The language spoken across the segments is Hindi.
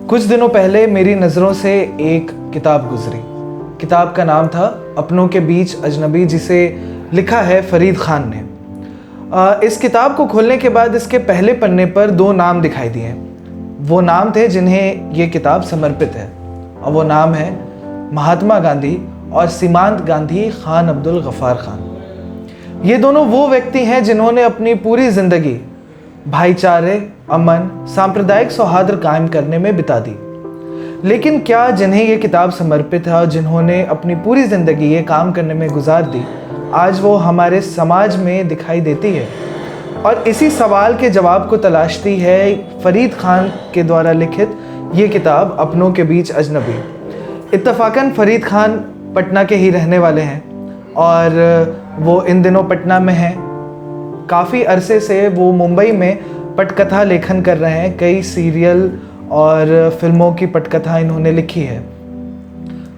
कुछ दिनों पहले मेरी नज़रों से एक किताब गुजरी। किताब का नाम था अपनों के बीच अजनबी, जिसे लिखा है फरीद खान ने। इस किताब को खोलने के बाद इसके पहले पन्ने पर दो नाम दिखाई दिए। वो नाम थे जिन्हें ये किताब समर्पित है, और वो नाम है महात्मा गांधी और सीमांत गांधी खान अब्दुल गफ्फार खान। ये दोनों वो व्यक्ति हैं जिन्होंने अपनी पूरी ज़िंदगी भाईचारे, अमन, सांप्रदायिक सौहार्द कायम करने में बिता दी। लेकिन क्या जिन्हें ये किताब समर्पित है और जिन्होंने अपनी पूरी ज़िंदगी ये काम करने में गुजार दी, आज वो हमारे समाज में दिखाई देती है? और इसी सवाल के जवाब को तलाशती है फरीद खान के द्वारा लिखित ये किताब अपनों के बीच अजनबी। इत्तफाकन फरीद खान पटना के ही रहने वाले हैं और वो इन दिनों पटना में हैं। काफ़ी अरसे से वो मुंबई में पटकथा लेखन कर रहे हैं। कई सीरियल और फिल्मों की पटकथा इन्होंने लिखी है।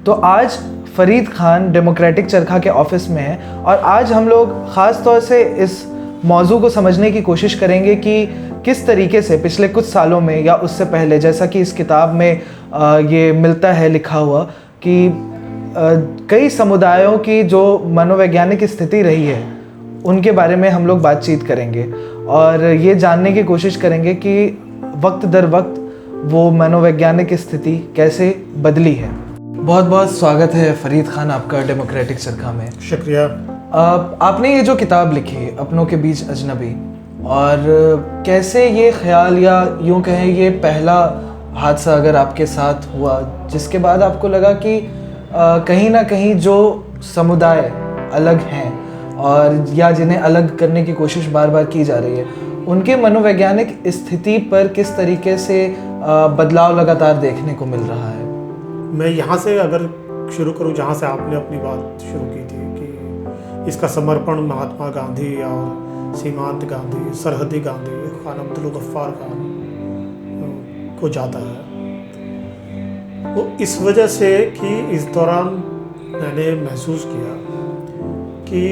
तो आज फरीद खान डेमोक्रेटिक चरखा के ऑफिस में हैं और आज हम लोग ख़ास तौर से इस मौजू को समझने की कोशिश करेंगे कि किस तरीके से पिछले कुछ सालों में या उससे पहले, जैसा कि इस किताब में ये मिलता है लिखा हुआ, कि कई समुदायों की जो मनोवैज्ञानिक स्थिति रही है उनके बारे में हम लोग बातचीत करेंगे और ये जानने की कोशिश करेंगे कि वक्त दर वक्त वो मनोवैज्ञानिक स्थिति कैसे बदली है। बहुत बहुत स्वागत है फरीद खान आपका डेमोक्रेटिक चरखा में। शुक्रिया। आपने ये जो किताब लिखी अपनों के बीच अजनबी, और कैसे ये ख्याल या यूँ कहें ये पहला हादसा अगर आपके साथ हुआ जिसके बाद आपको लगा कि कहीं ना कहीं जो समुदाय अलग हैं और या जिन्हें अलग करने की कोशिश बार बार की जा रही है, उनके मनोवैज्ञानिक स्थिति पर किस तरीके से बदलाव लगातार देखने को मिल रहा है? मैं यहाँ से अगर शुरू करूँ जहाँ से आपने अपनी बात शुरू की थी कि इसका समर्पण महात्मा गांधी और सीमांत गांधी, सरहदी गांधी, खान अब्दुल गफ्फार खान को जाता है, वो इस वजह से कि इस दौरान मैंने महसूस किया कि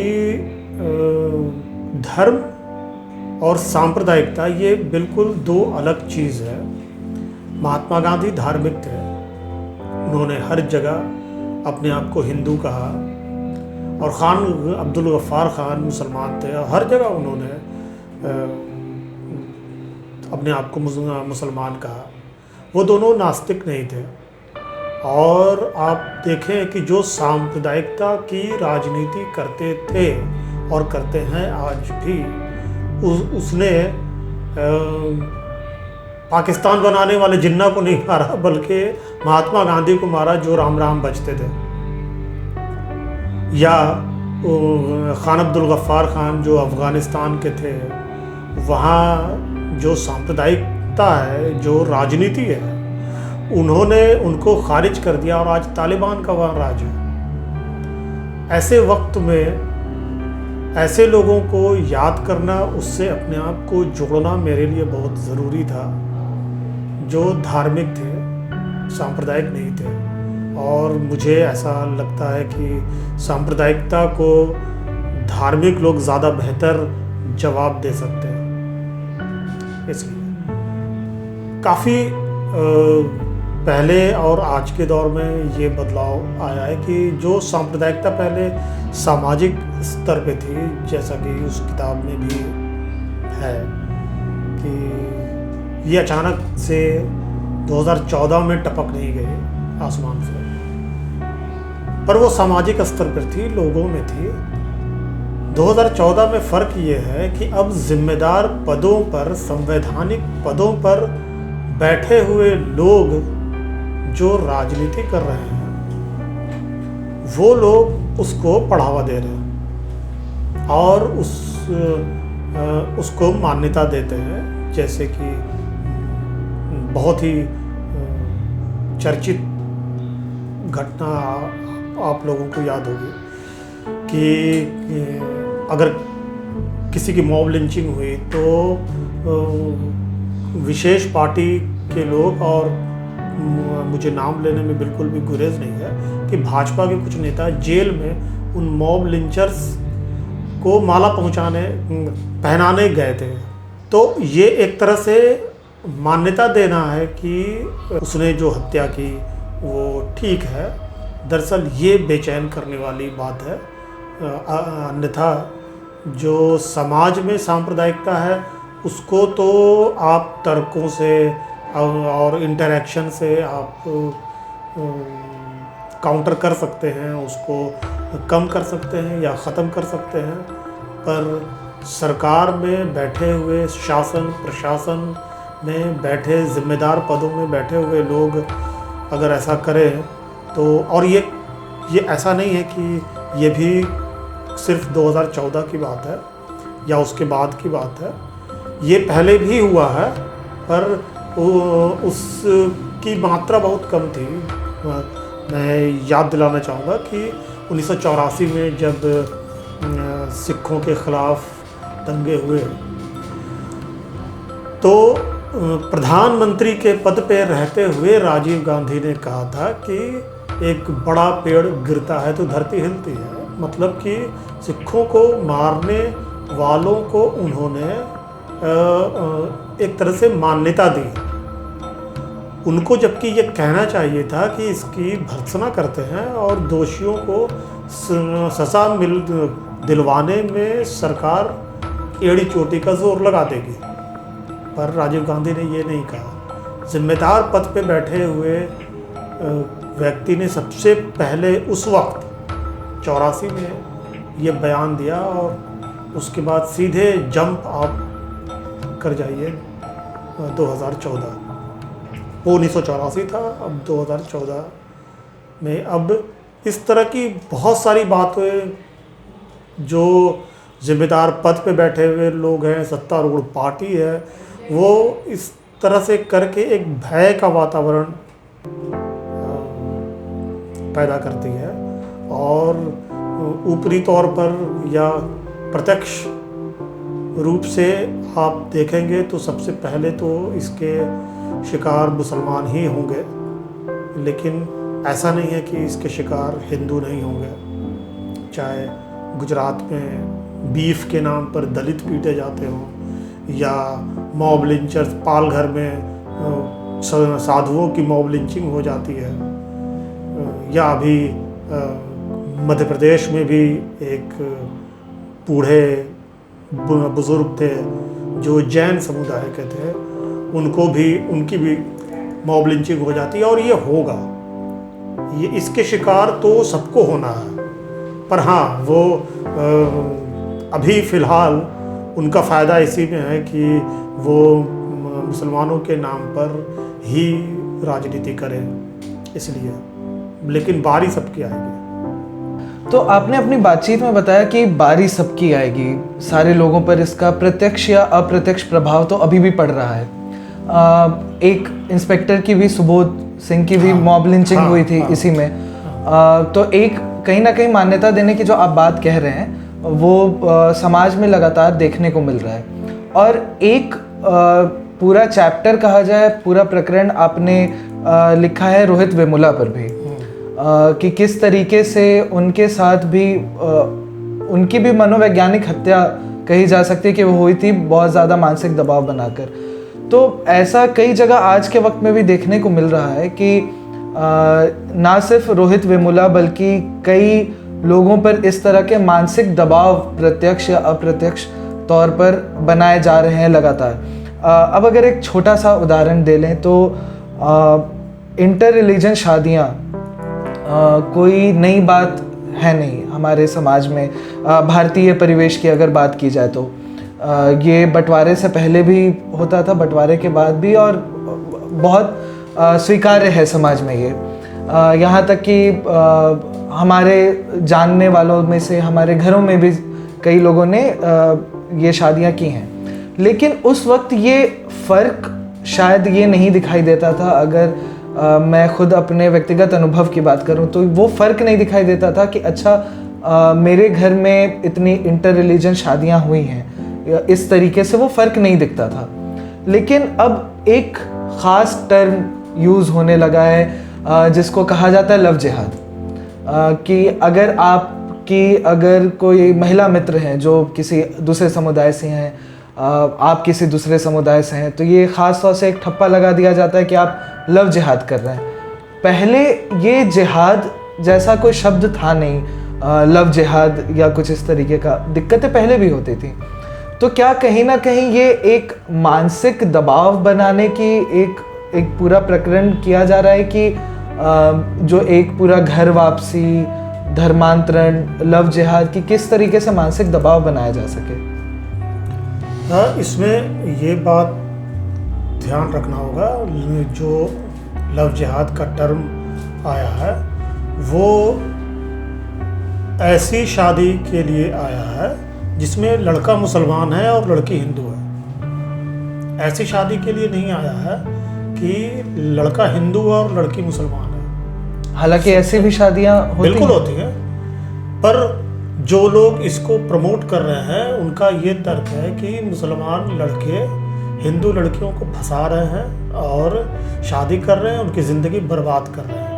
धर्म और सांप्रदायिकता ये बिल्कुल दो अलग चीज़ है। महात्मा गांधी धार्मिक थे, उन्होंने हर जगह अपने आप को हिंदू कहा, और खान अब्दुल गफ्फार खान मुसलमान थे और हर जगह उन्होंने अपने आप को मुसलमान कहा। वो दोनों नास्तिक नहीं थे। और आप देखें कि जो सांप्रदायिकता की राजनीति करते थे और करते हैं आज भी, उसने पाकिस्तान बनाने वाले जिन्ना को नहीं मारा, बल्कि महात्मा गांधी को मारा जो राम राम बजते थे। या खान अब्दुल गफ्फार खान जो अफ़गानिस्तान के थे, वहाँ जो सांप्रदायिकता है, जो राजनीति है, उन्होंने उनको खारिज कर दिया और आज तालिबान का वहाँ राज है। ऐसे वक्त में ऐसे लोगों को याद करना, उससे अपने आप को जोड़ना मेरे लिए बहुत ज़रूरी था, जो धार्मिक थे, सांप्रदायिक नहीं थे। और मुझे ऐसा लगता है कि सांप्रदायिकता को धार्मिक लोग ज़्यादा बेहतर जवाब दे सकते हैं। इसलिए काफ़ी पहले और आज के दौर में ये बदलाव आया है कि जो सांप्रदायिकता पहले सामाजिक स्तर पे थी, जैसा कि उस किताब में भी है कि ये अचानक से 2014 में टपक नहीं गई आसमान से, पर वो सामाजिक स्तर पर थी, लोगों में थी। 2014 में फ़र्क ये है कि अब जिम्मेदार पदों पर, संवैधानिक पदों पर बैठे हुए लोग जो राजनीति कर रहे हैं, वो लोग उसको बढ़ावा दे रहे हैं और उसको मान्यता देते हैं। जैसे कि बहुत ही चर्चित घटना आप लोगों को याद होगी कि अगर किसी की मॉब लिंचिंग हुई तो विशेष पार्टी के लोग, और मुझे नाम लेने में बिल्कुल भी गुरेज नहीं है, कि भाजपा के कुछ नेता जेल में उन मॉब लिंचर्स को माला पहनाने गए थे। तो ये एक तरह से मान्यता देना है कि उसने जो हत्या की वो ठीक है, दरअसल ये बेचैन करने वाली बात है। अन्यथा जो समाज में सांप्रदायिकता है उसको तो आप तर्कों से और इंटरेक्शन से आप काउंटर कर सकते हैं, उसको कम कर सकते हैं या ख़त्म कर सकते हैं, पर सरकार में बैठे हुए, शासन प्रशासन में बैठे, जिम्मेदार पदों में बैठे हुए लोग अगर ऐसा करें तो, और ये ऐसा नहीं है कि ये भी सिर्फ 2014 की बात है या उसके बाद की बात है, ये पहले भी हुआ है, पर उसकी मात्रा बहुत कम थी। मैं याद दिलाना चाहूँगा कि 1984 में जब सिखों के ख़िलाफ़ दंगे हुए तो प्रधानमंत्री के पद पे रहते हुए राजीव गांधी ने कहा था कि एक बड़ा पेड़ गिरता है तो धरती हिलती है। मतलब कि सिखों को मारने वालों को उन्होंने एक तरह से मान्यता दी उनको, जबकि ये कहना चाहिए था कि इसकी भर्त्सना करते हैं और दोषियों को सज़ा दिलवाने में सरकार एड़ी चोटी का जोर लगा देगी। पर राजीव गांधी ने ये नहीं कहा। जिम्मेदार पद पे बैठे हुए व्यक्ति ने सबसे पहले उस वक्त 84 में ये बयान दिया और उसके बाद सीधे जंप आप कर जाइए 2014, वो 1984 था, अब 2014 में अब इस तरह की बहुत सारी बातें जो जिम्मेदार पद पे बैठे हुए लोग हैं, सत्तारूढ़ पार्टी है, वो इस तरह से करके एक भय का वातावरण पैदा करती है और ऊपरी तौर पर या प्रत्यक्ष रूप से आप देखेंगे तो सबसे पहले तो इसके शिकार मुसलमान ही होंगे, लेकिन ऐसा नहीं है कि इसके शिकार हिंदू नहीं होंगे। चाहे गुजरात में बीफ के नाम पर दलित पीटे जाते हों या मॉब लिंचर्स, पालघर में साधुओं की मॉब लिंचिंग हो जाती है, या अभी मध्य प्रदेश में भी एक बूढ़े बुज़ुर्ग थे जो जैन समुदाय के थे, उनकी भी मॉब लिंचिंग हो जाती है और ये होगा। ये इसके शिकार तो सबको होना है, पर हाँ वो अभी फ़िलहाल उनका फ़ायदा इसी में है कि वो मुसलमानों के नाम पर ही राजनीति करें, इसलिए। लेकिन बारी सबकी आएगी। तो आपने अपनी बातचीत में बताया कि बारी सबकी आएगी, सारे लोगों पर इसका प्रत्यक्ष या अप्रत्यक्ष प्रभाव तो अभी भी पड़ रहा है। एक इंस्पेक्टर की भी, सुबोध सिंह की भी मॉब लिंचिंग हुई थी इसी में। तो एक कहीं ना कहीं मान्यता देने की जो आप बात कह रहे हैं वो समाज में लगातार देखने को मिल रहा है। और एक पूरा चैप्टर कहा जाए, पूरा प्रकरण आपने लिखा है रोहित वेमुला पर भी, कि किस तरीके से उनके साथ भी उनकी भी मनोवैज्ञानिक हत्या कही जा सकती है कि वो हुई थी बहुत ज़्यादा मानसिक दबाव बनाकर। तो ऐसा कई जगह आज के वक्त में भी देखने को मिल रहा है कि ना सिर्फ रोहित वेमुला बल्कि कई लोगों पर इस तरह के मानसिक दबाव प्रत्यक्ष या अप्रत्यक्ष तौर पर बनाए जा रहे हैं लगातार। अब अगर एक छोटा सा उदाहरण दे लें तो इंटर रिलीजन शादियाँ कोई नई बात है नहीं हमारे समाज में। भारतीय परिवेश की अगर बात की जाए तो ये बंटवारे से पहले भी होता था, बंटवारे के बाद भी, और बहुत स्वीकार्य है समाज में ये। यहाँ तक कि हमारे जानने वालों में से हमारे घरों में भी कई लोगों ने ये शादियाँ की हैं। लेकिन उस वक्त ये फ़र्क शायद ये नहीं दिखाई देता था। अगर मैं खुद अपने व्यक्तिगत अनुभव की बात करूं तो वो फ़र्क नहीं दिखाई देता था कि अच्छा मेरे घर में इतनी इंटर रिलीजन शादियां हुई हैं, इस तरीके से वो फ़र्क नहीं दिखता था। लेकिन अब एक ख़ास टर्म यूज़ होने लगा है जिसको कहा जाता है लव जिहाद, कि अगर कोई महिला मित्र हैं जो किसी दूसरे समुदाय से हैं, आप किसी दूसरे समुदाय से हैं, तो ये ख़ास तौर से एक ठप्पा लगा दिया जाता है कि आप लव जिहाद कर रहे हैं। पहले ये जिहाद जैसा कोई शब्द था नहीं, लव जिहाद या कुछ इस तरीके का, दिक्कतें पहले भी होती थी। तो क्या कहीं ना कहीं ये एक मानसिक दबाव बनाने की एक पूरा प्रकरण किया जा रहा है कि जो एक पूरा घर वापसी, धर्मांतरण, लव जिहाद की किस तरीके से मानसिक दबाव बनाया जा सके? हाँ, इसमें ये बात ध्यान रखना होगा, जो लव जिहाद का टर्म आया है वो ऐसी शादी के लिए आया है जिसमें लड़का मुसलमान है और लड़की हिंदू है। ऐसी शादी के लिए नहीं आया है कि लड़का हिंदू और लड़की मुसलमान है। हालांकि ऐसी भी शादियां बिल्कुल होती हैं, पर जो लोग इसको प्रमोट कर रहे हैं उनका ये तर्क है कि मुसलमान लड़के हिंदू लड़कियों को फंसा रहे हैं और शादी कर रहे हैं, उनकी ज़िंदगी बर्बाद कर रहे हैं।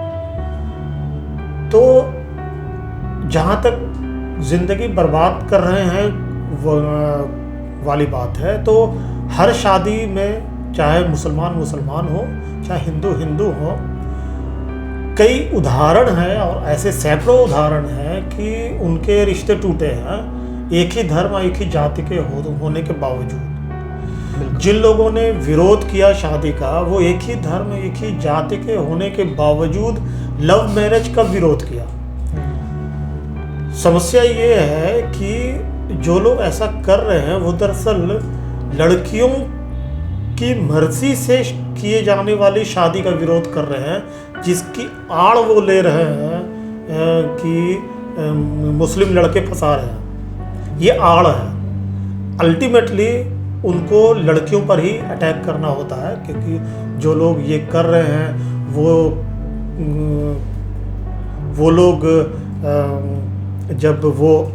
तो जहाँ तक ज़िंदगी बर्बाद कर रहे हैं वाली बात है, तो हर शादी में चाहे मुसलमान हो, चाहे हिंदू हो, कई उदाहरण हैं और ऐसे सैकड़ों उदाहरण हैं कि उनके रिश्ते टूटे हैं एक ही धर्म, एक ही जाति के होने के बावजूद। जिन लोगों ने विरोध किया शादी का, वो एक ही धर्म, एक ही जाति के होने के बावजूद लव मैरिज का विरोध किया। समस्या ये है कि जो लोग ऐसा कर रहे हैं वो दरअसल लड़कियों की मर्जी से किए जाने वाली शादी का विरोध कर रहे हैं, जिसकी आड़ वो ले रहे हैं कि मुस्लिम लड़के फंसा रहे हैं। ये आड़ है। अल्टीमेटली उनको लड़कियों पर ही अटैक करना होता है, क्योंकि जो लोग ये कर रहे हैं वो लोग जब वो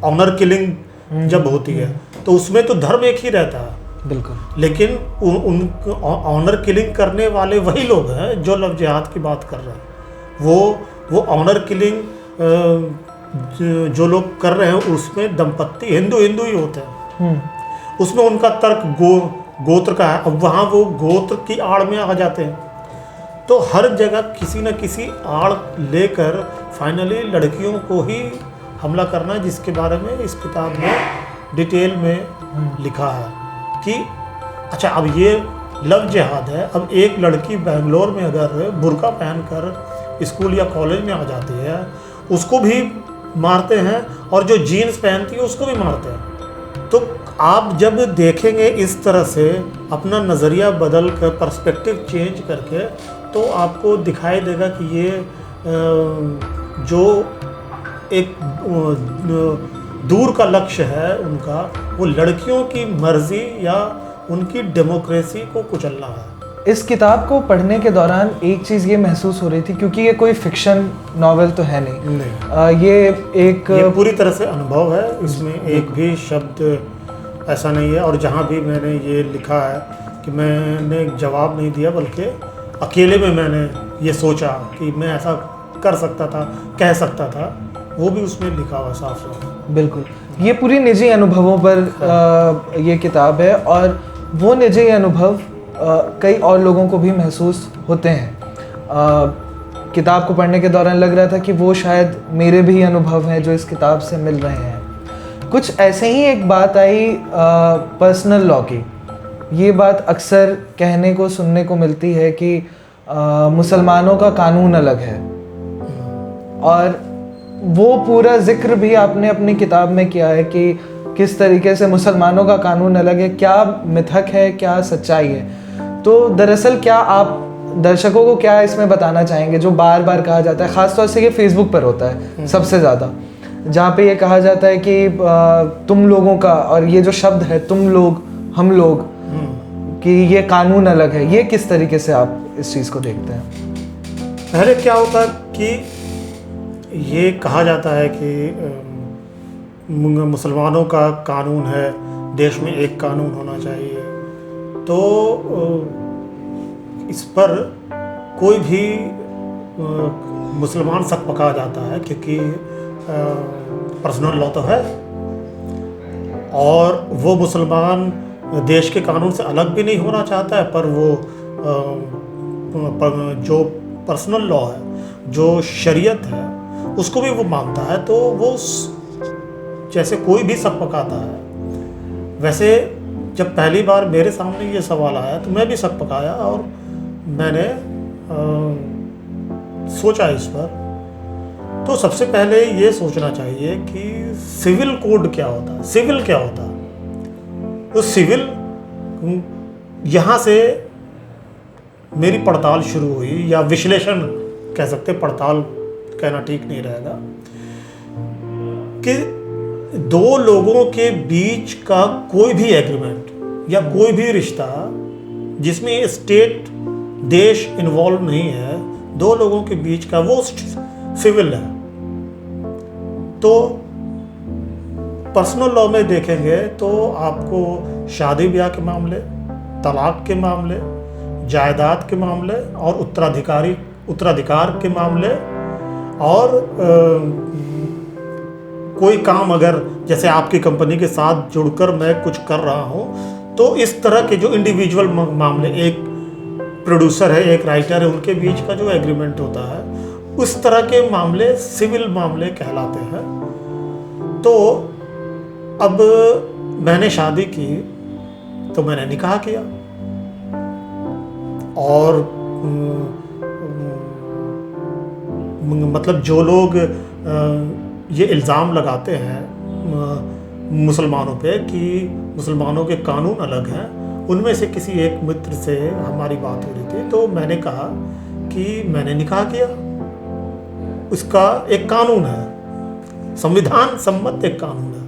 ऑनर किलिंग जब होती है तो उसमें तो धर्म एक ही रहता है। बिल्कुल। लेकिन उन ऑनर किलिंग करने वाले वही लोग हैं जो लव जिहाद की बात कर रहे हैं। वो ऑनर किलिंग जो लोग कर रहे हैं उसमें दंपत्ति हिंदू ही होते हैं। उसमें उनका तर्क गोत्र का है। अब वहाँ वो गोत्र की आड़ में आ जाते हैं, तो हर जगह किसी न किसी आड़ लेकर फाइनली लड़कियों को ही हमला करना है, जिसके बारे में इस किताब में डिटेल में लिखा है कि अच्छा, अब ये लव जिहाद है। अब एक लड़की बेंगलोर में अगर बुर्का पहनकर स्कूल या कॉलेज में आ जाती है, उसको भी मारते हैं, और जो जीन्स पहनती है उसको भी मारते हैं। तो आप जब देखेंगे इस तरह से अपना नज़रिया बदल कर, पर्सपेक्टिव चेंज करके, तो आपको दिखाई देगा कि ये जो एक दूर का लक्ष्य है उनका, वो लड़कियों की मर्जी या उनकी डेमोक्रेसी को कुचलना है। इस किताब को पढ़ने के दौरान एक चीज़ ये महसूस हो रही थी, क्योंकि ये कोई फिक्शन नॉवेल तो है नहीं। ये पूरी तरह से अनुभव है। इसमें एक भी शब्द ऐसा नहीं है, और जहाँ भी मैंने ये लिखा है कि मैंने जवाब नहीं दिया, बल्कि अकेले में मैंने ये सोचा कि मैं ऐसा कर सकता था, कह सकता था, वो भी उसमें लिखा हुआ साफ साफ। बिल्कुल। ये पूरी निजी अनुभवों पर ये किताब है, और वो निजी अनुभव कई और लोगों को भी महसूस होते हैं। किताब को पढ़ने के दौरान लग रहा था कि वो शायद मेरे भी अनुभव हैं जो इस किताब से मिल रहे हैं। कुछ ऐसे ही एक बात आई पर्सनल लॉ की। ये बात अक्सर कहने को सुनने को मिलती है कि मुसलमानों का कानून अलग है, और वो पूरा जिक्र भी आपने अपनी किताब में किया है कि किस तरीके से मुसलमानों का कानून अलग है, क्या मिथक है, क्या सच्चाई है। तो दरअसल क्या आप दर्शकों को क्या इसमें बताना चाहेंगे, जो बार बार कहा जाता है, ख़ासतौर से ये फेसबुक पर होता है सबसे ज़्यादा, जहाँ पे ये कहा जाता है कि तुम लोगों का, और ये जो शब्द है तुम लोग, हम लोग, कि ये कानून अलग है, ये किस तरीके से आप इस चीज़ को देखते हैं? पहले क्या होता है कि ये कहा जाता है कि मुसलमानों का कानून है, देश में एक कानून होना चाहिए। तो इस पर कोई भी मुसलमान सकपका जाता है, क्योंकि पर्सनल लॉ तो है। और वो मुसलमान देश के कानून से अलग भी नहीं होना चाहता है, पर वो जो पर्सनल लॉ है, जो शरीयत है, उसको भी वो मानता है। तो वो जैसे कोई भी शक पकाता है, वैसे जब पहली बार मेरे सामने ये सवाल आया तो मैं भी शक पकाया और मैंने सोचा इस पर। तो सबसे पहले ये सोचना चाहिए कि सिविल कोड क्या होता है, सिविल क्या होता है। तो सिविल, यहाँ से मेरी पड़ताल शुरू हुई, या विश्लेषण कह सकते, पड़ताल कहना ठीक नहीं रहेगा, कि दो लोगों के बीच का कोई भी एग्रीमेंट या कोई भी रिश्ता जिसमें स्टेट, देश इन्वॉल्व नहीं है, दो लोगों के बीच का, वो सिविल है। तो पर्सनल लॉ में देखेंगे तो आपको शादी ब्याह के मामले, तलाक के मामले, जायदाद के मामले और उत्तराधिकार के मामले, और कोई काम अगर जैसे आपकी कंपनी के साथ जुड़कर मैं कुछ कर रहा हूँ, तो इस तरह के जो इंडिविजुअल मामले, एक प्रोड्यूसर है, एक राइटर है, उनके बीच का जो एग्रीमेंट होता है, उस तरह के मामले सिविल मामले कहलाते हैं। तो अब मैंने शादी की तो मैंने निकाह किया, और मतलब जो लोग ये इल्ज़ाम लगाते हैं मुसलमानों पे कि मुसलमानों के कानून अलग हैं, उनमें से किसी एक मित्र से हमारी बात हो रही थी। तो मैंने कहा कि मैंने निकाह किया, उसका एक कानून है, संविधान सम्मत एक कानून है,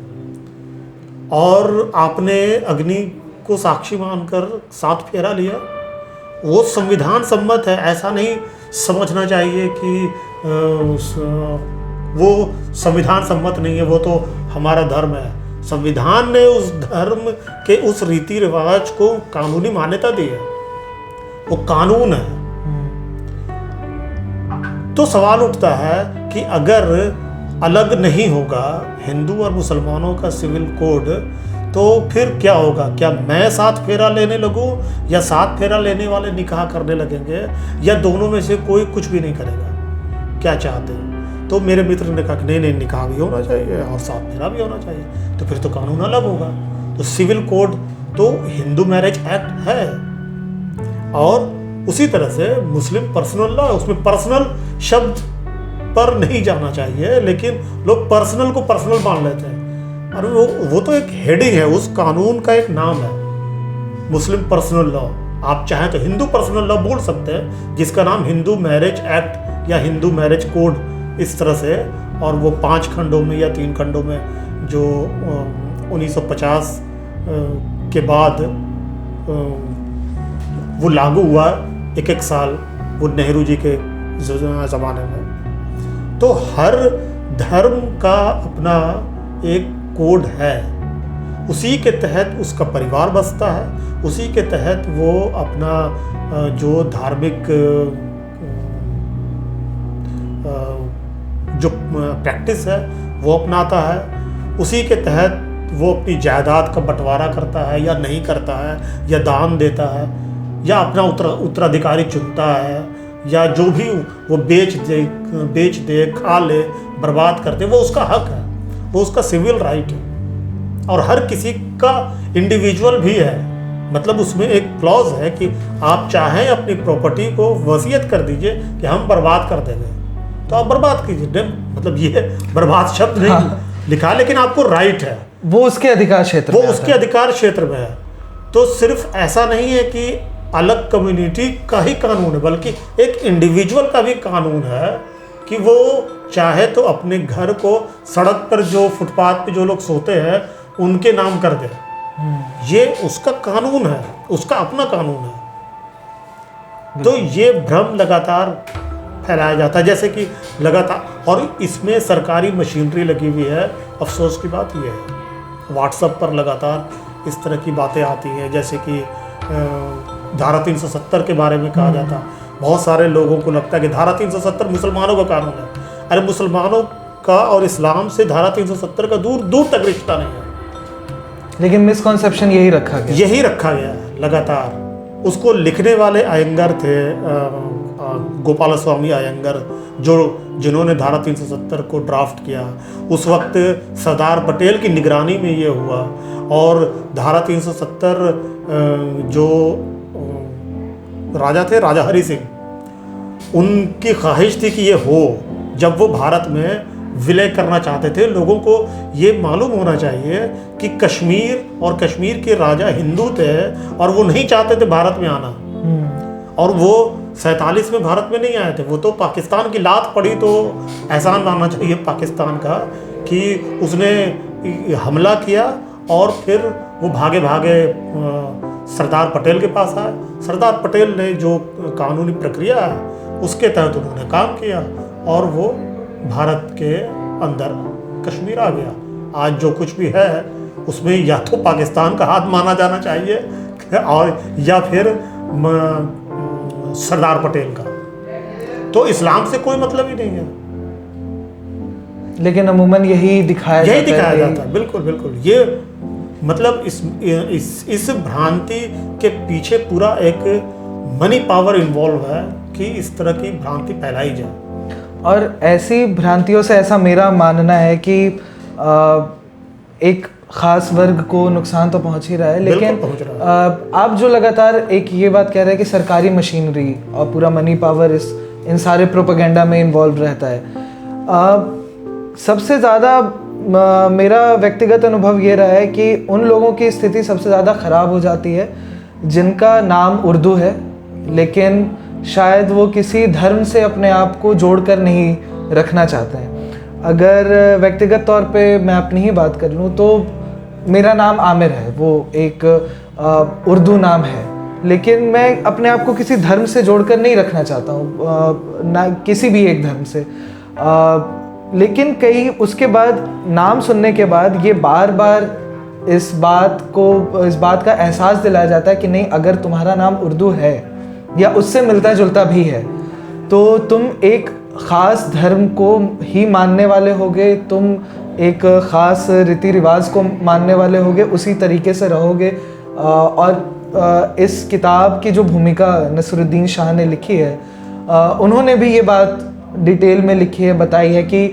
और आपने अग्नि को साक्षी मानकर 7 फेरा लिया, वो संविधान सम्मत है। ऐसा नहीं समझना चाहिए कि वो संविधान सम्मत नहीं है, वो तो हमारा धर्म है। संविधान ने उस धर्म के उस रीति रिवाज को कानूनी मान्यता दी है, वो कानून है। तो सवाल उठता है कि अगर अलग नहीं होगा हिंदू और मुसलमानों का सिविल कोड, तो फिर क्या होगा? क्या मैं 7 फेरा लेने लगूं, या 7 फेरा लेने वाले निकाह करने लगेंगे, या दोनों में से कोई कुछ भी नहीं करेगा? क्या चाहते हैं? तो मेरे मित्र ने कहा कि नहीं, निकाह भी होना चाहिए और 7 फेरा भी होना चाहिए, तो फिर तो कानून अलग होगा। तो सिविल कोड तो हिंदू मैरिज एक्ट है, और उसी तरह से मुस्लिम पर्सनल लॉ, उसमें पर्सनल शब्द पर नहीं जाना चाहिए, लेकिन लोग पर्सनल को पर्सनल मान लेते हैं। और वो तो एक हेडिंग है, उस कानून का एक नाम है, मुस्लिम पर्सनल लॉ। आप चाहें तो हिंदू पर्सनल लॉ बोल सकते हैं, जिसका नाम हिंदू मैरिज एक्ट या हिंदू मैरिज कोड, इस तरह से। और वो 5 खंडों में या 3 खंडों में, जो 1950 के बाद वो लागू हुआ, एक साल, वो नेहरू जी के ज़माने में। तो हर धर्म का अपना एक कोड है, उसी के तहत उसका परिवार बसता है, उसी के तहत वो अपना जो धार्मिक जो प्रैक्टिस है वो अपनाता है, उसी के तहत वो अपनी जायदाद का बंटवारा करता है या नहीं करता है, या दान देता है, या अपना उत्तराधिकारी चुनता है, या जो भी वो बेच दे, खा ले, बर्बाद कर दे, वो उसका हक है, वो उसका सिविल राइट है। और हर किसी का इंडिविजुअल भी है, मतलब उसमें एक क्लॉज है कि आप चाहें अपनी प्रॉपर्टी को वसीयत कर दीजिए कि हम बर्बाद कर देंगे, तो आप बर्बाद कीजिए। मतलब ये बर्बाद शब्द नहीं लिखा, लेकिन आपको राइट है, वो उसके अधिकार क्षेत्र, वो उसके अधिकार क्षेत्र में है। तो सिर्फ ऐसा नहीं है कि अलग कम्युनिटी का ही कानून है, बल्कि एक इंडिविजुअल का भी कानून है कि वो चाहे तो अपने घर को, सड़क पर जो फुटपाथ पे जो लोग सोते हैं उनके नाम कर दे। ये उसका कानून है, उसका अपना कानून है। तो ये भ्रम लगातार फैलाया जाता है, जैसे कि लगातार, और इसमें सरकारी मशीनरी लगी हुई है। अफसोस की बात यह है, व्हाट्सएप पर लगातार इस तरह की बातें आती हैं, जैसे कि धारा 370 के बारे में कहा जाता। बहुत सारे लोगों को लगता है कि धारा 370 मुसलमानों का कानून है। अरे मुसलमानों का और इस्लाम से धारा 370 का दूर दूर तक रिश्ता नहीं है। लेकिन मिसकॉन्सेप्शन यही रखा गया। यही रखा गया है लगातार। उसको लिखने वाले अयंगर थे, गोपाल स्वामी अयंगर, जिन्होंने धारा 370 को ड्राफ्ट किया। उस वक्त सरदार पटेल की निगरानी में ये हुआ, और धारा 370 जो राजा थे, राजा हरि सिंह, उनकी ख्वाहिश थी कि ये हो। जब वो भारत में विलय करना चाहते थे, लोगों को ये मालूम होना चाहिए कि कश्मीर और कश्मीर के राजा हिंदू थे और वो नहीं चाहते थे भारत में आना। और वो 47 में भारत में नहीं आए थे, वो तो पाकिस्तान की लात पड़ी तो एहसान मानना चाहिए पाकिस्तान का कि उसने हमला किया, और फिर वो भागे भागे सरदार पटेल के पास आए। सरदार पटेल ने जो कानूनी प्रक्रिया है उसके तहत उन्होंने काम किया, और वो भारत के अंदर कश्मीर आ गया। आज जो कुछ भी है उसमें या तो पाकिस्तान का हाथ माना जाना चाहिए और या फिर सरदार पटेल का। तो इस्लाम से कोई मतलब ही नहीं है। लेकिन अमूमन यही दिखाया जाता है। बिल्कुल बिल्कुल। ये मतलब इस भ्रांति के पीछे पूरा एक मनी पावर इन्वॉल्व है कि इस तरह की भ्रांति फैलाई जाए। और ऐसी भ्रांतियों से ऐसा मेरा मानना है कि एक ख़ास वर्ग को नुकसान तो पहुंच ही रहा है, लेकिन आप जो लगातार एक ये बात कह रहे हैं कि सरकारी मशीनरी और पूरा मनी पावर इन सारे प्रोपेगेंडा में इन्वॉल्व रहता है। सबसे ज़्यादा मेरा व्यक्तिगत अनुभव ये रहा है कि उन लोगों की स्थिति सबसे ज़्यादा ख़राब हो जाती है जिनका नाम उर्दू है, लेकिन शायद वो किसी धर्म से अपने आप को जोड़कर नहीं रखना चाहते हैं। अगर व्यक्तिगत तौर पे मैं अपनी ही बात कर लूँ तो मेरा नाम आमिर है, वो एक उर्दू नाम है, लेकिन मैं अपने आप को किसी धर्म से जोड़कर नहीं रखना चाहता हूँ, ना किसी भी एक धर्म से। लेकिन कई उसके बाद नाम सुनने के बाद ये बार बार इस बात का एहसास दिलाया जाता है कि नहीं, अगर तुम्हारा नाम उर्दू है या उससे मिलता जुलता भी है तो तुम एक ख़ास धर्म को ही मानने वाले होगे, तुम एक ख़ास रीति रिवाज को मानने वाले होगे, उसी तरीके से रहोगे। और इस किताब की जो भूमिका नसरुद्दीन शाह ने लिखी है, उन्होंने भी ये बात डिटेल में लिखी है, बताई है कि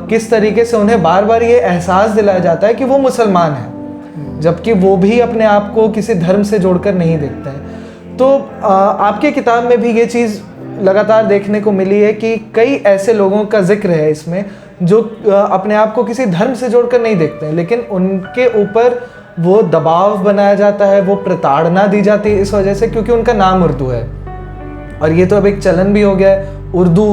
किस तरीके से उन्हें बार बार ये एहसास दिलाया जाता है कि वो मुसलमान हैं, जबकि वो भी अपने आप को किसी धर्म से जोड़कर नहीं देखते हैं। तो आपके किताब में भी ये चीज़ लगातार देखने को मिली है कि कई ऐसे लोगों का जिक्र है इसमें जो अपने आप को किसी धर्म से जोड़कर नहीं देखते हैं, लेकिन उनके ऊपर वो दबाव बनाया जाता है, वो प्रताड़ना दी जाती है इस वजह से क्योंकि उनका नाम उर्दू है। और ये तो अब एक चलन भी हो गया है उर्दू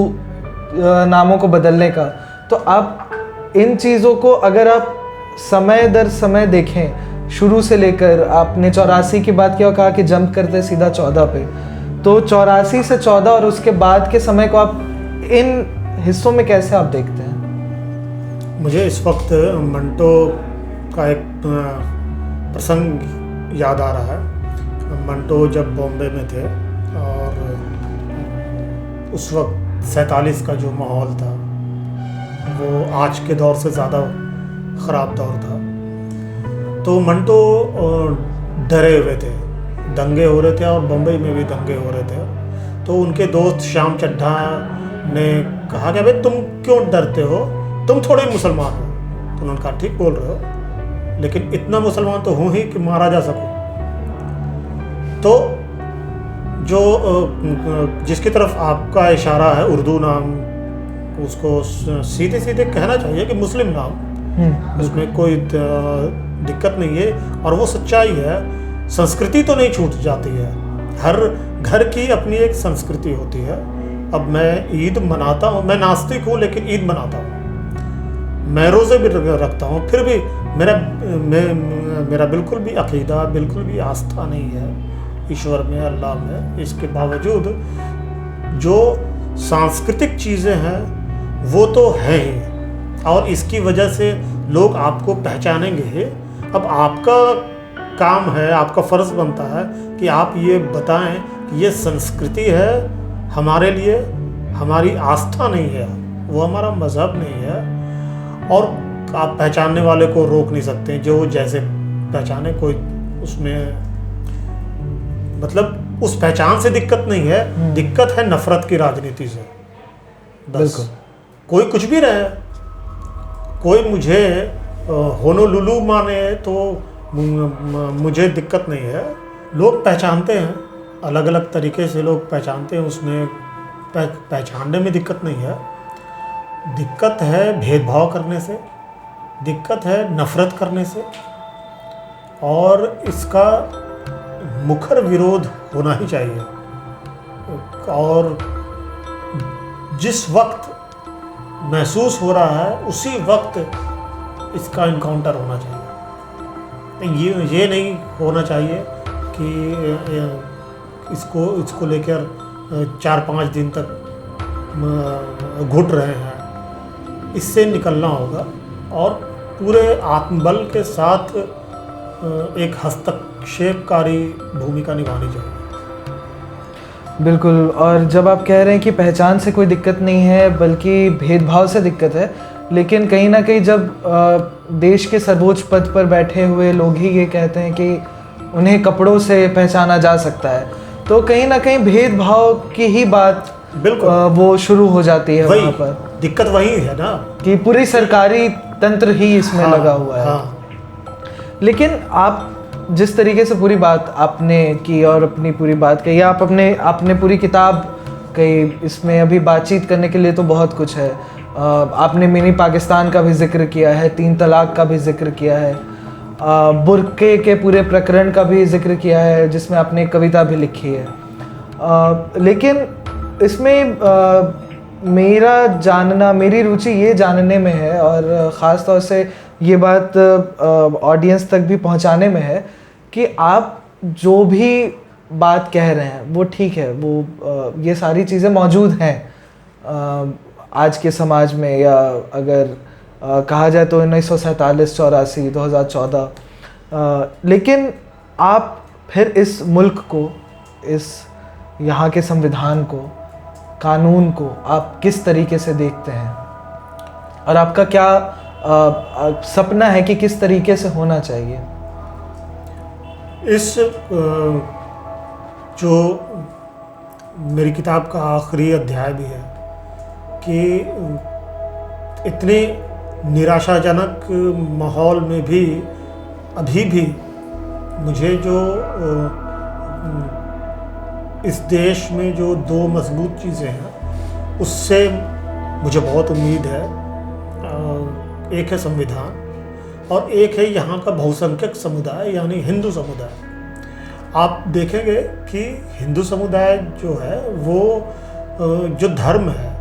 नामों को बदलने का। तो आप इन चीज़ों को अगर आप समय दर समय देखें, शुरू से लेकर आपने 84 की बात किया और कहा कि जंप करते सीधा 14 पे, तो 84 से 14 और उसके बाद के समय को आप इन हिस्सों में कैसे आप देखते हैं? मुझे इस वक्त मंटो का एक प्रसंग याद आ रहा है। मंटो जब बॉम्बे में थे और उस वक्त 47 का जो माहौल था वो आज के दौर से ज़्यादा ख़राब दौर था। तो मंटो डरे हुए थे, दंगे हो रहे थे और बम्बई में भी दंगे हो रहे थे। तो उनके दोस्त श्याम चड्ढा ने कहा कि भाई तुम क्यों डरते हो, तुम थोड़े मुसलमान हो। तो उन्होंने कहा ठीक बोल रहे हो, लेकिन इतना मुसलमान तो हूँ ही कि मारा जा सकूं। तो जो जिसकी तरफ आपका इशारा है उर्दू नाम, उसको सीधे सीधे कहना चाहिए कि मुस्लिम नाम, उसमें कोई दिक्कत नहीं है और वो सच्चाई है। संस्कृति तो नहीं छूट जाती है, हर घर की अपनी एक संस्कृति होती है। अब मैं ईद मनाता हूँ, मैं नास्तिक हूँ लेकिन ईद मनाता हूँ, मैं रोज़े भी रखता हूँ, फिर भी मेरा बिल्कुल भी अकीदा, बिल्कुल भी आस्था नहीं है ईश्वर में, अल्लाह में। इसके बावजूद जो सांस्कृतिक चीज़ें हैं वो तो हैं ही, और इसकी वजह से लोग आपको पहचानेंगे। अब आपका काम है, आपका फ़र्ज़ बनता है कि आप ये बताएं कि ये संस्कृति है हमारे लिए, हमारी आस्था नहीं है, वो हमारा मज़हब नहीं है, और आप पहचानने वाले को रोक नहीं सकते, जो जैसे पहचाने, कोई उसमें मतलब उस पहचान से दिक्कत नहीं है, दिक्कत है नफरत की राजनीति से। बस कोई कुछ भी रहे, कोई मुझे होनोलुलु माने तो मुझे दिक्कत नहीं है। लोग पहचानते हैं, अलग अलग तरीके से लोग पहचानते हैं, उसमें पहचानने में दिक्कत नहीं है। दिक्कत है भेदभाव करने से, दिक्कत है नफरत करने से, और इसका मुखर विरोध होना ही चाहिए। और जिस वक्त महसूस हो रहा है उसी वक्त इसका इनकाउंटर होना चाहिए। ये नहीं होना चाहिए कि इसको लेकर 4-5 दिन तक घुट रहे हैं। इससे निकलना होगा और पूरे आत्मबल के साथ एक हस्तक्षेपकारी भूमिका निभानी चाहिए। बिल्कुल। और जब आप कह रहे हैं कि पहचान से कोई दिक्कत नहीं है बल्कि भेदभाव से दिक्कत है, लेकिन कहीं ना कहीं जब देश के सर्वोच्च पद पर बैठे हुए लोग ही ये कहते हैं कि उन्हें कपड़ों से पहचाना जा सकता है, तो कहीं ना कहीं भेदभाव की ही बात बिल्कुल वो शुरू हो जाती है। वहाँ पर दिक्कत वही है ना कि पूरी सरकारी तंत्र ही इसमें लगा हुआ है। लेकिन आप जिस तरीके से पूरी बात आपने की और अपनी पूरी बात कही, आपने पूरी किताब कही, इसमें अभी बातचीत करने के लिए तो बहुत कुछ है। आपने मिनी पाकिस्तान का भी जिक्र किया है, 3 तलाक का भी जिक्र किया है, बुर्के के पूरे प्रकरण का भी जिक्र किया है जिसमें आपने एक कविता भी लिखी है। लेकिन इसमें मेरी रुचि ये जानने में है, और ख़ास तौर से ये बात ऑडियंस तक भी पहुंचाने में है कि आप जो भी बात कह रहे हैं वो ठीक है, वो ये सारी चीज़ें मौजूद हैं आज के समाज में, या अगर कहा जाए तो 1947, 84, 2014। लेकिन आप फिर इस मुल्क को, इस यहाँ के संविधान को, कानून को आप किस तरीके से देखते हैं, और आपका क्या सपना है कि किस तरीके से होना चाहिए? इस जो मेरी किताब का आखिरी अध्याय भी है कि इतने निराशाजनक माहौल में भी अभी भी मुझे जो इस देश में जो 2 मजबूत चीज़ें हैं उससे मुझे बहुत उम्मीद है। एक है संविधान और एक है यहाँ का बहुसंख्यक समुदाय यानी हिंदू समुदाय। आप देखेंगे कि हिंदू समुदाय जो है वो जो धर्म है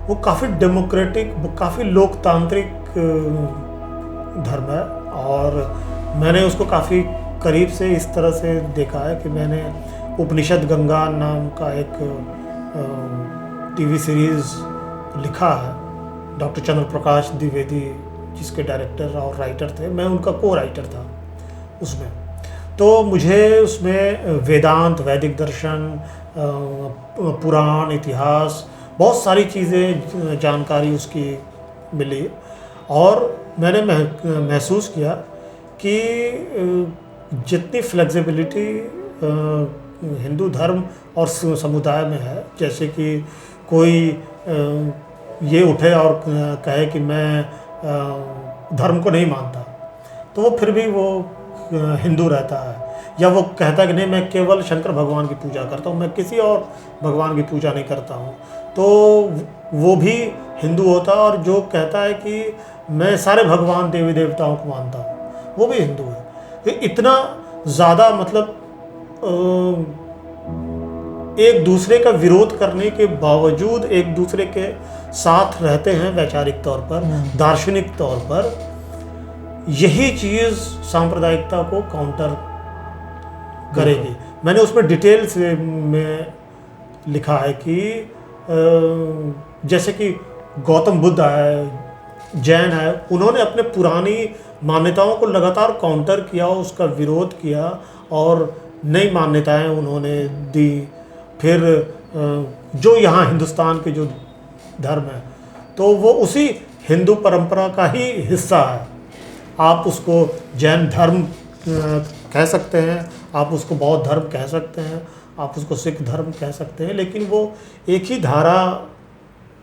वो काफ़ी डेमोक्रेटिक, काफ़ी लोकतांत्रिक धर्म है, और मैंने उसको काफ़ी करीब से इस तरह से देखा है कि मैंने उपनिषद गंगा नाम का एक टीवी सीरीज़ लिखा है, डॉक्टर चंद्र प्रकाश द्विवेदी जिसके डायरेक्टर और राइटर थे, मैं उनका को राइटर था उसमें। तो मुझे उसमें वेदांत, वैदिक दर्शन, पुराण, इतिहास, बहुत सारी चीज़ें जानकारी उसकी मिली, और मैंने महसूस किया कि जितनी फ्लेक्सिबिलिटी हिंदू धर्म और समुदाय में है, जैसे कि कोई ये उठे और कहे कि मैं धर्म को नहीं मानता, तो वो फिर भी वो हिंदू रहता है, या वो कहता है कि नहीं मैं केवल शंकर भगवान की पूजा करता हूँ, मैं किसी और भगवान की पूजा नहीं करता हूँ, तो वो भी हिंदू होता है। और जो कहता है कि मैं सारे भगवान देवी देवताओं को मानता हूँ, वो भी हिंदू है। तो इतना ज़्यादा मतलब एक दूसरे का विरोध करने के बावजूद एक दूसरे के साथ रहते हैं वैचारिक तौर पर, दार्शनिक तौर पर। यही चीज़ सांप्रदायिकता को काउंटर करेगी। मैंने उसमें डिटेल्स में लिखा है कि जैसे कि गौतम बुद्ध है, जैन है, उन्होंने अपने पुरानी मान्यताओं को लगातार काउंटर किया, उसका विरोध किया और नई मान्यताएं उन्होंने दी। फिर जो यहाँ हिंदुस्तान के जो धर्म है तो वो उसी हिंदू परंपरा का ही हिस्सा है। आप उसको जैन धर्म कह सकते हैं, आप उसको बौद्ध धर्म कह सकते हैं, आप उसको सिख धर्म कह सकते हैं, लेकिन वो एक ही धारा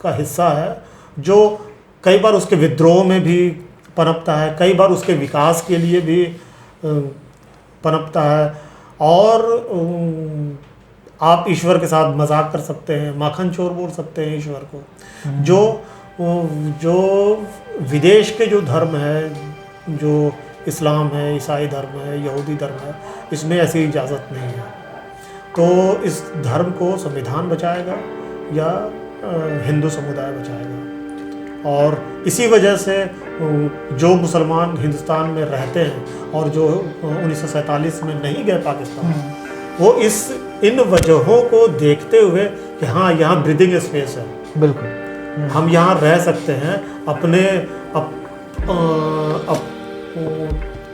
का हिस्सा है जो कई बार उसके विद्रोह में भी पनपता है, कई बार उसके विकास के लिए भी पनपता है। और आप ईश्वर के साथ मजाक कर सकते हैं, माखन चोर बोल सकते हैं ईश्वर को। जो विदेश के जो धर्म है, जो इस्लाम है, ईसाई धर्म है, यहूदी धर्म है, इसमें ऐसी इजाज़त नहीं है। तो इस धर्म को संविधान बचाएगा या हिंदू समुदाय बचाएगा। और इसी वजह से जो मुसलमान हिंदुस्तान में रहते हैं और जो 1947 में नहीं गए पाकिस्तान, वो इन वजहों को देखते हुए कि हाँ, यहाँ ब्रीदिंग स्पेस है, बिल्कुल हम यहाँ रह सकते हैं, अपने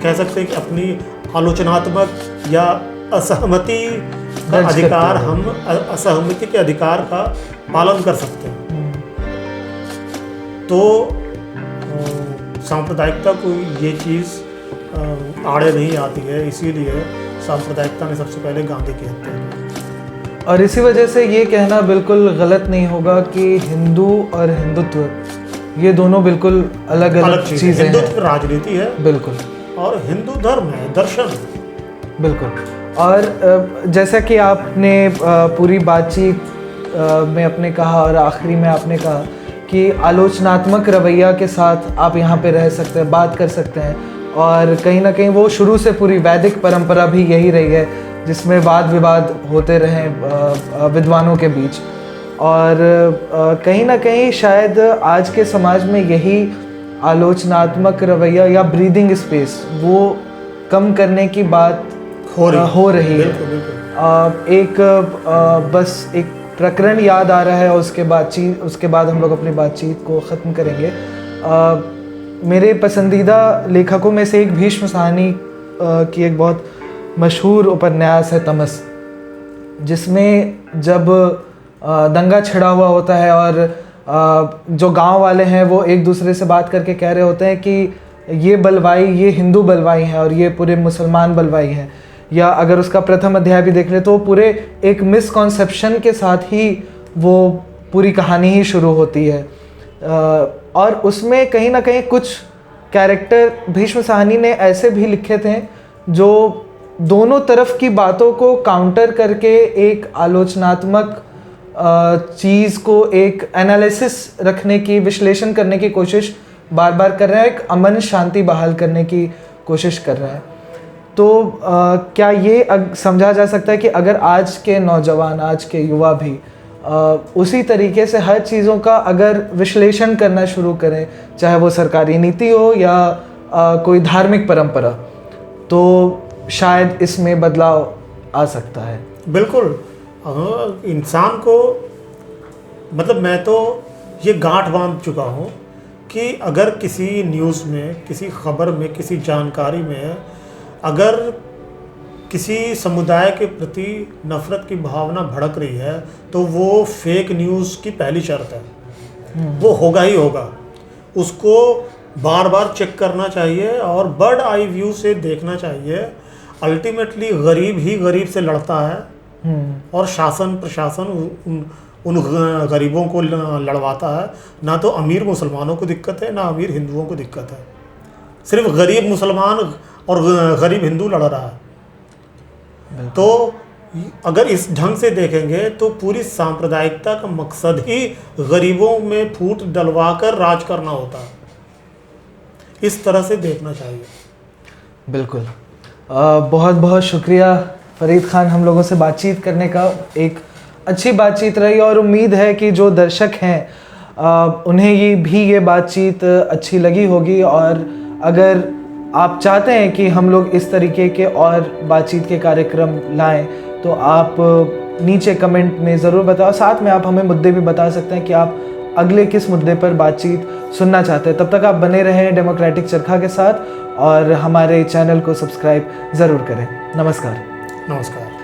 कह सकते हैं कि अपनी आलोचनात्मक या असहमति का अधिकार, हम असहमति के अधिकार का पालन कर सकते हैं। तो सांप्रदायिकता को ये चीज़ आड़े नहीं आती है, इसीलिए सांप्रदायिकता ने सबसे पहले गांधी की हत्या की। और इसी वजह से ये कहना बिल्कुल गलत नहीं होगा कि हिंदू और हिंदुत्व ये दोनों बिल्कुल अलग अलग चीज़ें हैं। हिंदुत्व राजनीति है बिल्कुल, और हिंदू धर्म है, दर्शन है। बिल्कुल। और जैसा कि आपने पूरी बातचीत में आपने कहा और आखिरी में आपने कहा कि आलोचनात्मक रवैया के साथ आप यहाँ पे रह सकते हैं, बात कर सकते हैं, और कहीं ना कहीं वो शुरू से पूरी वैदिक परंपरा भी यही रही है जिसमें वाद विवाद होते रहे विद्वानों के बीच। और कहीं ना कहीं शायद आज के समाज में यही आलोचनात्मक रवैया या ब्रीदिंग स्पेस वो कम करने की बात हो रही है। बस एक प्रकरण याद आ रहा है, उसके बाद हम लोग अपनी बातचीत को ख़त्म करेंगे। मेरे पसंदीदा लेखकों में से एक भीष्म साहनी की एक बहुत मशहूर उपन्यास है तमस, जिसमें जब दंगा छिड़ा हुआ होता है और जो गांव वाले हैं वो एक दूसरे से बात करके कह रहे होते हैं कि ये बलवाई, ये हिंदू बलवाई हैं और ये पूरे मुसलमान बलवाई हैं। या अगर उसका प्रथम अध्याय भी देख ले तो पूरे एक मिसकॉन्सेप्शन के साथ ही वो पूरी कहानी ही शुरू होती है। और उसमें कहीं ना कहीं कुछ कैरेक्टर भीष्म साहनी ने ऐसे भी लिखे थे जो दोनों तरफ की बातों को काउंटर करके एक आलोचनात्मक चीज़ को एक एनालिसिस रखने की, विश्लेषण करने की कोशिश बार बार कर रहे हैं, एक अमन शांति बहाल करने की कोशिश कर रहे हैं। तो क्या ये समझा जा सकता है कि अगर आज के नौजवान, आज के युवा भी उसी तरीके से हर चीज़ों का अगर विश्लेषण करना शुरू करें, चाहे वो सरकारी नीति हो या कोई धार्मिक परंपरा, तो शायद इसमें बदलाव आ सकता है। बिल्कुल। इंसान को, मतलब मैं तो ये गांठ बांध चुका हूँ कि अगर किसी न्यूज़ में, किसी खबर में, किसी जानकारी में अगर किसी समुदाय के प्रति नफ़रत की भावना भड़क रही है तो वो फेक न्यूज़ की पहली शर्त है। वो होगा ही होगा, उसको बार बार चेक करना चाहिए और बर्ड आई व्यू से देखना चाहिए। अल्टीमेटली गरीब ही गरीब से लड़ता है और शासन प्रशासन उन गरीबों को लड़वाता है। ना तो अमीर मुसलमानों को दिक्कत है, ना अमीर हिंदुओं को दिक्कत है, सिर्फ गरीब मुसलमान और गरीब हिंदू लड़ रहा है। तो अगर इस ढंग से देखेंगे तो पूरी सांप्रदायिकता का मकसद ही गरीबों में फूट डलवाकर राज करना होता है। इस तरह से देखना चाहिए। बिल्कुल। बहुत बहुत शुक्रिया फरीद खान, हम लोगों से बातचीत करने का। एक अच्छी बातचीत रही और उम्मीद है कि जो दर्शक हैं उन्हें ये बातचीत अच्छी लगी होगी। और अगर आप चाहते हैं कि हम लोग इस तरीके के और बातचीत के कार्यक्रम लाएं तो आप नीचे कमेंट में ज़रूर बताओ। साथ में आप हमें मुद्दे भी बता सकते हैं कि आप अगले किस मुद्दे पर बातचीत सुनना चाहते हैं। तब तक आप बने रहें डेमोक्रेटिक चरखा के साथ और हमारे चैनल को सब्सक्राइब ज़रूर करें। नमस्कार। नमस्कार।